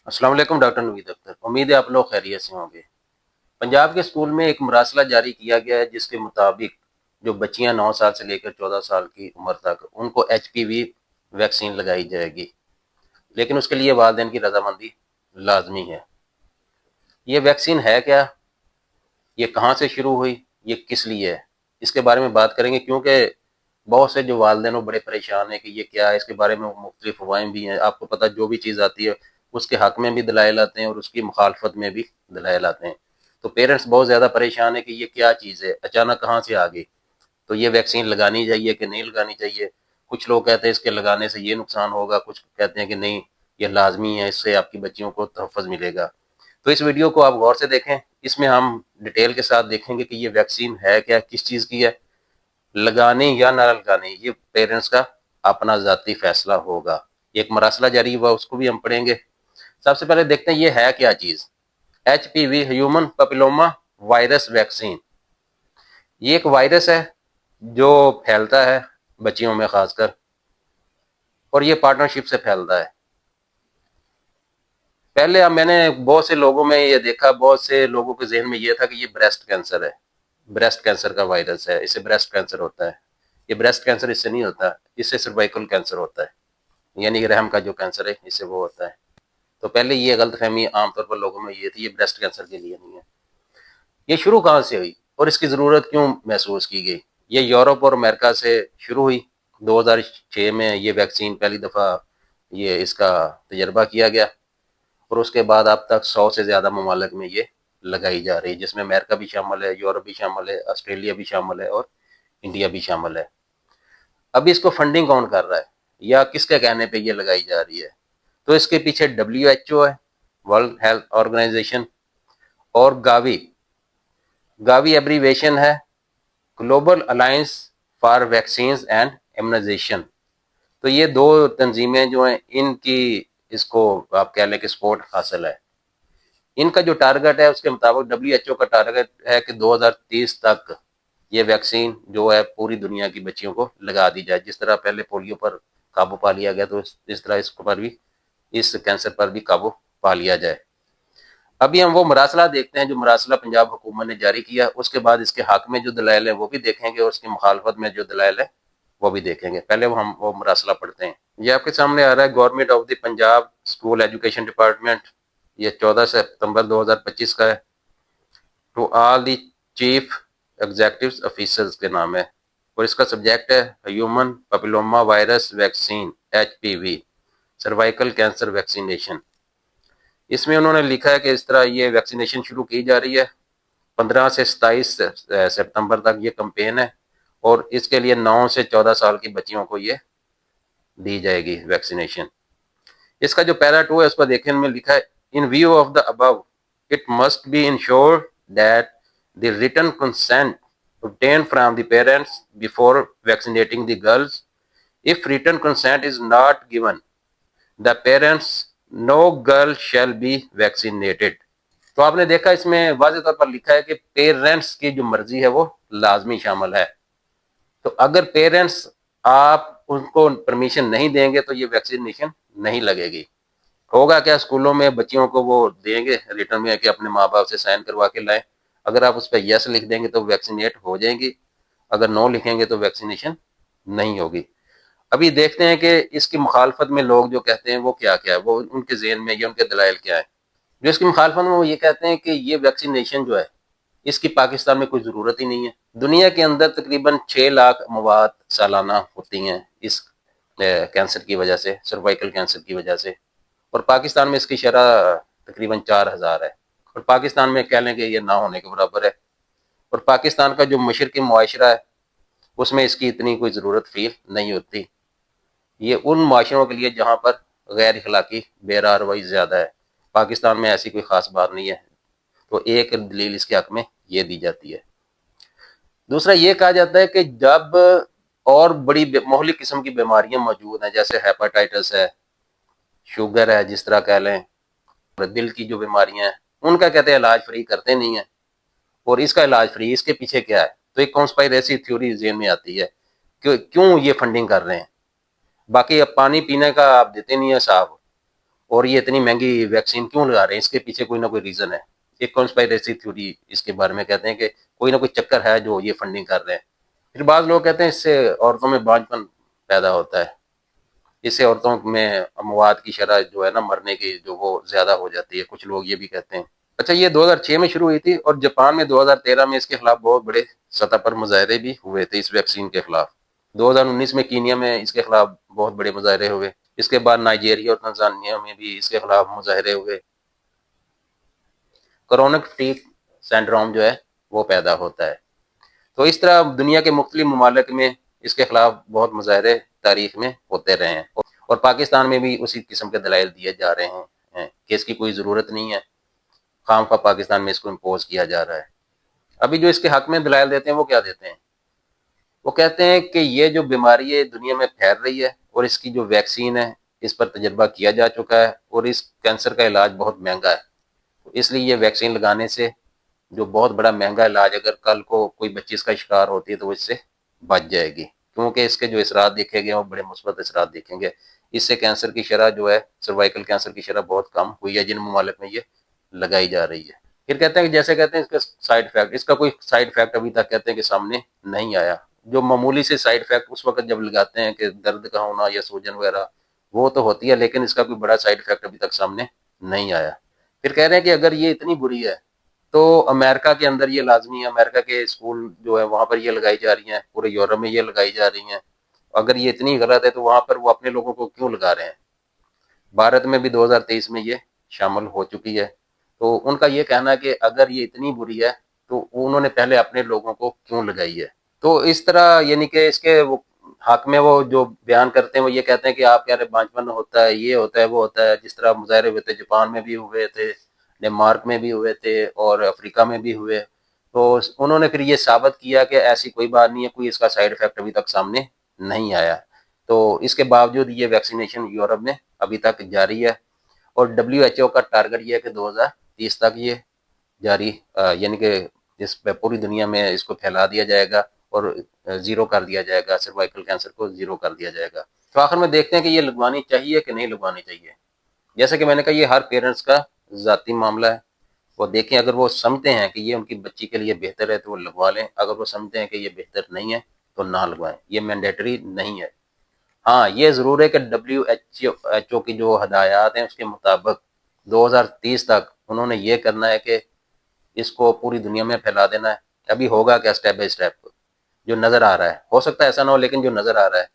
السلام علیکم ڈاکٹر نوید اختر، امید ہے آپ لوگ خیریت سے ہوں گے۔ پنجاب کے اسکول میں ایک مراسلہ جاری کیا گیا ہے جس کے مطابق جو بچیاں 9 سال سے لے کر 14 سال کی عمر تک ان کو ایچ پی وی ویکسین لگائی جائے گی، لیکن اس کے لیے والدین کی رضامندی لازمی ہے۔ یہ ویکسین ہے کیا؟ یہ کہاں سے شروع ہوئی؟ یہ کس لیے ہے؟ اس کے بارے میں بات کریں گے، کیونکہ بہت سے جو والدین وہ بڑے پریشان ہیں کہ یہ کیا ہے۔ اس کے بارے میں مختلف افواہیں بھی ہیں، آپ کو پتہ جو بھی چیز آتی ہے اس کے حق میں بھی دلائل آتے ہیں اور اس کی مخالفت میں بھی دلائل آتے ہیں۔ تو پیرنٹس بہت زیادہ پریشان ہے کہ یہ کیا چیز ہے، اچانک کہاں سے آ گئی، تو یہ ویکسین لگانی چاہیے کہ نہیں لگانی چاہیے۔ کچھ لوگ کہتے ہیں اس کے لگانے سے یہ نقصان ہوگا، کچھ کہتے ہیں کہ نہیں یہ لازمی ہے، اس سے آپ کی بچیوں کو تحفظ ملے گا۔ تو اس ویڈیو کو آپ غور سے دیکھیں، اس میں ہم ڈیٹیل کے ساتھ دیکھیں گے کہ یہ ویکسین ہے کیا، کس چیز کی ہے، لگانے یا نہ لگانے یہ پیرنٹس کا اپنا ذاتی فیصلہ ہوگا۔ ایک مراسلہ جاری ہوا اس کو بھی ہم پڑھیں گے۔ سب سے پہلے دیکھتے ہیں یہ ہے کیا چیز۔ H P V human papilloma virus vaccine, یہ ایک وائرس ہے جو پھیلتا ہے بچیوں میں خاص کر، اور یہ پارٹنرشپ سے پھیلتا ہے۔ پہلے میں نے بہت سے لوگوں میں یہ دیکھا، بہت سے لوگوں کے ذہن میں یہ تھا کہ یہ بریسٹ کینسر ہے، بریسٹ کینسر کا وائرس ہے، اس سے بریسٹ کینسر ہوتا ہے۔ یہ بریسٹ کینسر اس سے نہیں ہوتا، اس سے سروائکل کینسر ہوتا ہے، یعنی رحم کا جو کینسر ہے اس سے وہ ہوتا ہے۔ تو پہلے یہ غلط فہمی عام طور پر لوگوں میں یہ تھی یہ بریسٹ کینسر کے لیے نہیں ہے۔ یہ شروع کہاں سے ہوئی اور اس کی ضرورت کیوں محسوس کی گئی؟ یہ یورپ اور امریکہ سے شروع ہوئی۔ 2006 میں یہ ویکسین پہلی دفعہ یہ اس کا تجربہ کیا گیا، اور اس کے بعد اب تک 100 سے زیادہ ممالک میں یہ لگائی جا رہی ہے، جس میں امریکہ بھی شامل ہے، یورپ بھی شامل ہے، آسٹریلیا بھی شامل ہے اور انڈیا بھی شامل ہے۔ ابھی اس کو فنڈنگ کون کر رہا ہے یا کس کے کہنے پہ یہ لگائی جا رہی ہے؟ تو اس کے پیچھے WHO ہے، ورلڈ ہیلتھ آرگنائزیشن، اور گاوی ایبریویشن ہے، global alliance for vaccines and immunisation. تو یہ دو تنظیمیں جو ہیں ان کی اس کو آپ کہہ لیں کہ سپورٹ حاصل ہے۔ ان کا جو ٹارگٹ ہے اس کے مطابق WHO کا ٹارگٹ ہے کہ 2030 تک یہ ویکسین جو ہے پوری دنیا کی بچیوں کو لگا دی جائے۔ جس طرح پہلے پولیو پر قابو پا لیا گیا تو اس طرح اس پر بھی، اس کینسر پر بھی قابو پا لیا جائے۔ ابھی ہم وہ مراسلہ دیکھتے ہیں جو مراسلہ پنجاب حکومت نے جاری کیا، اس کے بعد اس کے حق میں جو دلائل ہیں وہ بھی دیکھیں گے اور اس کی مخالفت میں جو دلائل ہے وہ بھی دیکھیں گے۔ پہلے ہم وہ مراسلہ پڑھتے ہیں۔ یہ آپ کے سامنے آ رہا ہے، government of the Punjab school education department, یہ 14 ستمبر 2025 کا ہے۔ To all the chief executive officers کے نام ہے، اور اس کا سبجیکٹ ہے human papilloma virus vaccine HPV cervical cancer vaccination. اس میں انہوں نے لکھا ہے کہ اس طرح یہ ویکسینیشن شروع کی جا رہی ہے 15 سے 27 ستمبر تک یہ کمپین ہے، اور اس کے لیے 9 سے 14 سال کی بچیوں کو یہ دی جائے گی ویکسینیشن۔ اس کا جو پیرا 2 ہے اس پر دیکھیں میں لکھا ہے in view of the above it must be ensured that the written consent obtained from the parents before vaccinating the girls. If written consent is not given, the parents no girl shall be vaccinated. تو آپ نے دیکھا اس میں واضح طور پر لکھا ہے کہ پیرنٹس کی جو مرضی ہے وہ لازمی شامل ہے۔ تو اگر پیرنٹس آپ ان کو پرمیشن نہیں دیں گے تو یہ ویکسینیشن نہیں لگے گی۔ ہوگا کیا، اسکولوں میں بچیوں کو وہ دیں گے ریٹرن میں کہ اپنے ماں باپ سے سائن کروا کے لائیں، اگر آپ اس پہ یس لکھ دیں گے تو ویکسینیٹ ہو جائیں گی، اگر نو لکھیں گے تو ویکسینیشن نہیں ہوگی۔ ابھی دیکھتے ہیں کہ اس کی مخالفت میں لوگ جو کہتے ہیں وہ کیا ہے، وہ ان کے ذہن میں یا ان کے دلائل کیا ہے۔ جو اس کی مخالفت میں وہ یہ کہتے ہیں کہ یہ ویکسینیشن جو ہے اس کی پاکستان میں کوئی ضرورت ہی نہیں ہے۔ دنیا کے اندر تقریباً 6 لاکھ مواد سالانہ ہوتی ہیں اس کینسر کی وجہ سے، سروائکل کینسر کی وجہ سے، اور پاکستان میں اس کی شرح تقریباً 4000 ہے، اور پاکستان میں کہہ لیں کہ یہ نہ ہونے کے برابر ہے۔ اور پاکستان کا جو مشرقی معاشرہ ہے اس میں اس کی اتنی کوئی ضرورت فیل نہیں ہوتی۔ یہ ان معاشروں کے لیے جہاں پر غیر اخلاقی بے راہ روی زیادہ ہے، پاکستان میں ایسی کوئی خاص بات نہیں ہے۔ تو ایک دلیل اس کے حق میں یہ دی جاتی ہے۔ دوسرا یہ کہا جاتا ہے کہ جب اور بڑی مہلک قسم کی بیماریاں موجود ہیں، جیسے ہیپاٹائٹس ہے، شوگر ہے، جس طرح کہہ لیں دل کی جو بیماریاں ہیں ان کا کہتے ہیں علاج فری کرتے نہیں ہیں، اور اس کا علاج فری، اس کے پیچھے کیا ہے؟ تو ایک کانسپائریسی تھیوری ذہن میں آتی ہے کہ کیوں یہ فنڈنگ کر رہے ہیں۔ باقی اب پانی پینے کا آپ دیتے نہیں ہیں صاحب، اور ये इतनी महंगी वैक्सीन क्यों लगा रहे हैं, इसके पीछे कोई ना कोई रीजन है। एक कॉन्स्पायरेसी थ्योरी इसके बारे में कहते हैं कि कोई ना कोई चक्कर है जो ये फंडिंग कर रहे हैं। फिर बाद लोग कहते हैं इससे औरतों में बांझपन पैदा होता है, इससे औरतों में अमवात की शरह जो है ना, मरने की जो वो ज्यादा हो जाती है, कुछ लोग ये भी कहते हैं। अच्छा, ये 2006 में शुरू हुई थी और जापान में 2013 में इसके खिलाफ बहुत बड़े सतह पर मुजाहरे भी हुए थे इस वैक्सीन के खिलाफ। 2019 में कीनिया में इसके खिलाफ बहुत बड़े मुजाहरे हुए। इसके बाद नाइजीरिया और तंजानिया में भी इसके खिलाफ मुजाहरे हुए। क्रोनिक फटीग सिंड्रोम जो है वो पैदा होता है। तो इस तरह दुनिया के मुख्तलिफ ममालिक में इसके खिलाफ बहुत मुजाहरे तारीख में होते रहे हैं, और पाकिस्तान में भी उसी किस्म के दलाइल दिए जा रहे हैं कि इसकी कोई ज़रूरत नहीं है, खामखा पाकिस्तान में इसको इम्पोज किया जा रहा है। अभी जो इसके हक में दलाइल देते हैं वो क्या देते हैं, वो कहते हैं कि ये जो बीमारी है दुनिया में फैल रही है और इसकी जो वैक्सीन है इस पर तजर्बा किया जा चुका है और इस कैंसर का इलाज बहुत महंगा है, तो इसलिए ये वैक्सीन लगाने से जो बहुत बड़ा महंगा इलाज, अगर कल को कोई बच्ची इसका शिकार होती है तो वो इससे बच जाएगी, क्योंकि इसके जो असरात देखे गए वो बड़े मुस्बत असरात देखेंगे। इससे कैंसर की शरह जो है, सर्वाइकल कैंसर की शरह बहुत कम हुई है जिन ममालिक में ये लगाई जा रही है। फिर कहते हैं कि जैसे कहते हैं इसका साइड इफेक्ट, इसका कोई साइड इफेक्ट अभी तक कहते हैं कि सामने नहीं आया। जो मामूली से साइड इफेक्ट उस वक्त जब लगाते हैं कि दर्द का होना या सूजन वगैरह, वो तो होती है, लेकिन इसका कोई बड़ा साइड इफेक्ट अभी तक सामने नहीं आया। फिर कह रहे हैं कि अगर ये इतनी बुरी है तो अमेरिका के अंदर ये लाजमी है, अमेरिका के स्कूल जो है वहां पर ये लगाई जा रही हैं, पूरे यूरोप में ये लगाई जा रही हैं। अगर ये इतनी गलत है तो वहां पर वो अपने लोगों को क्यों लगा रहे हैं। भारत में भी 2023 में ये शामिल हो चुकी है। तो उनका ये कहना है कि अगर ये इतनी बुरी है तो उन्होंने पहले अपने लोगों को क्यों लगाई है। तो इस तरह यानी कि इसके वो हक में वो जो बयान करते हैं वो ये कहते हैं कि आप कह रहे बांझपन होता है, ये होता है, वो होता है। जिस तरह मुजाहरे हुए थे, जापान में भी हुए थे, डेनमार्क में भी हुए थे और अफ्रीका में भी हुए, तो उन्होंने फिर ये साबित किया कि ऐसी कोई बात नहीं है, कोई इसका साइड इफेक्ट अभी तक सामने नहीं आया। तो इसके बावजूद ये वैक्सीनेशन यूरोप में अभी तक जारी है और WHO का टारगेट ये है कि 2030 तक ये जारी यानी कि इस पे पूरी दुनिया में इसको फैला दिया जाएगा और जीरो कर दिया जाएगा, सर्वाइकल कैंसर को जीरो कर दिया जाएगा। तो आखिर में देखते हैं कि ये लगवानी चाहिए कि नहीं लगवानी चाहिए। जैसे कि मैंने कहा, ये हर पेरेंट्स का ज़ाती मामला है। वो देखें, अगर वो समझते हैं कि ये उनकी बच्ची के लिए बेहतर है तो वो लगवा लें, अगर वो समझते हैं कि ये बेहतर नहीं है तो ना लगवाएं, ये मैंडेटरी नहीं है। हाँ, ये ज़रूर है कि WHO की जो हदायत हैं उसके मुताबिक 2030 तक उन्होंने ये करना है कि इसको पूरी दुनिया में फैला देना है। अभी होगा क्या स्टेप बाय स्टेप, जो नज़र आ रहा है, हो सकता है ऐसा ना हो, लेकिन जो नज़र आ रहा है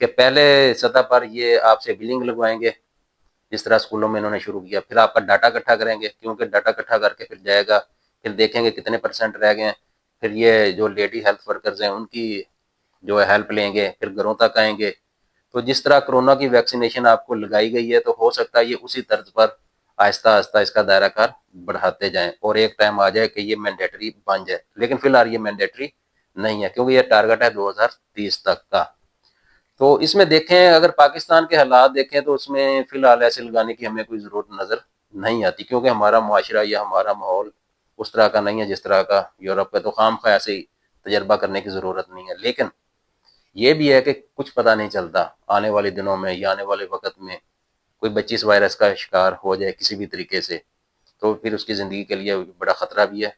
कि पहले सतह पर ये आपसे बिलिंग लगवाएंगे, जिस तरह स्कूलों में इन्होंने शुरू किया, फिर आपका डाटा इकट्ठा करेंगे, क्योंकि डाटा इकट्ठा करके फिर जाएगा, फिर देखेंगे कितने परसेंट रह गए हैं, फिर ये जो लेडी हेल्थ वर्कर्स हैं उनकी जो है हेल्प लेंगे, फिर घरों तक आएंगे। तो जिस तरह कोरोना की वैक्सीनेशन आपको लगाई गई है, तो हो सकता है ये उसी तर्ज पर आहिस्ता आहिस्ता इसका दायरा कार बढ़ाते जाएं और एक टाइम आ जाए कि ये मैंडेटरी बन जाए, लेकिन फिलहाल ये मैंडेटरी नहीं है क्योंकि ये टारगेट है 2030 तक का। तो इसमें देखें, अगर पाकिस्तान के हालात देखें तो उसमें फिलहाल ऐसे लगाने की हमें कोई ज़रूरत नज़र नहीं आती, क्योंकि हमारा मुआशरा या हमारा माहौल उस तरह का नहीं है जिस तरह का यूरोप का। तो खाम खा ऐसे ही तजर्बा करने की ज़रूरत नहीं है। लेकिन ये भी है कि कुछ पता नहीं चलता, आने वाले दिनों में या आने वाले वक्त में कोई बच्ची इस वायरस का शिकार हो जाए किसी भी तरीके से, तो फिर उसकी ज़िंदगी के लिए बड़ा ख़तरा भी है।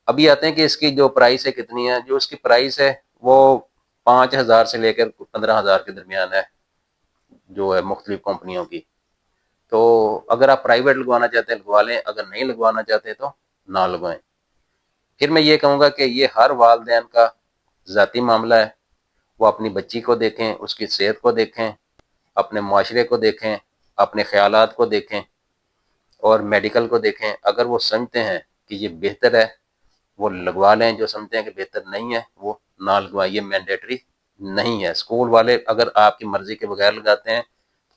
अभी आते हैं कि इसकी जो प्राइस है कितनी है। जो इसकी प्राइस है वो 5,000 से लेकर 15,000 के दरमियान है, जो है मुख्तलिफ कंपनियों की। तो अगर आप प्राइवेट लगवाना चाहते हैं लगवा लें, अगर नहीं लगवाना चाहते तो ना लगवाएं। फिर मैं ये कहूँगा कि ये हर वालदैन का ज़ाती मामला है। वो अपनी बच्ची को देखें, उसकी सेहत को देखें, अपने माशरे को देखें, अपने ख्यालात को देखें और मेडिकल को देखें। अगर वो समझते हैं कि ये बेहतर है वो लगवा लें, जो समझते हैं कि बेहतर नहीं है वो ना लगवाएं। ये मैंडेटरी नहीं है। स्कूल वाले अगर आपकी मर्जी के बगैर लगाते हैं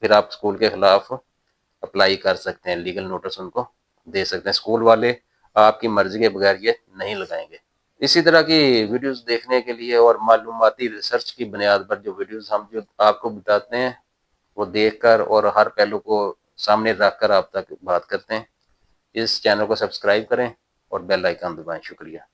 फिर आप स्कूल के खिलाफ अप्लाई कर सकते हैं, लीगल नोटिस उनको दे सकते हैं। स्कूल वाले आपकी मर्जी के बगैर ये नहीं लगाएंगे। इसी तरह की वीडियोस देखने के लिए और मालूमाती रिसर्च की बुनियाद पर जो वीडियोस हम जो आपको बताते हैं वो देखकर और हर पहलू को सामने रखकर आप तक बात करते हैं। इस चैनल को सब्सक्राइब करें और बेल आइकन दबाएं। शुक्रिया।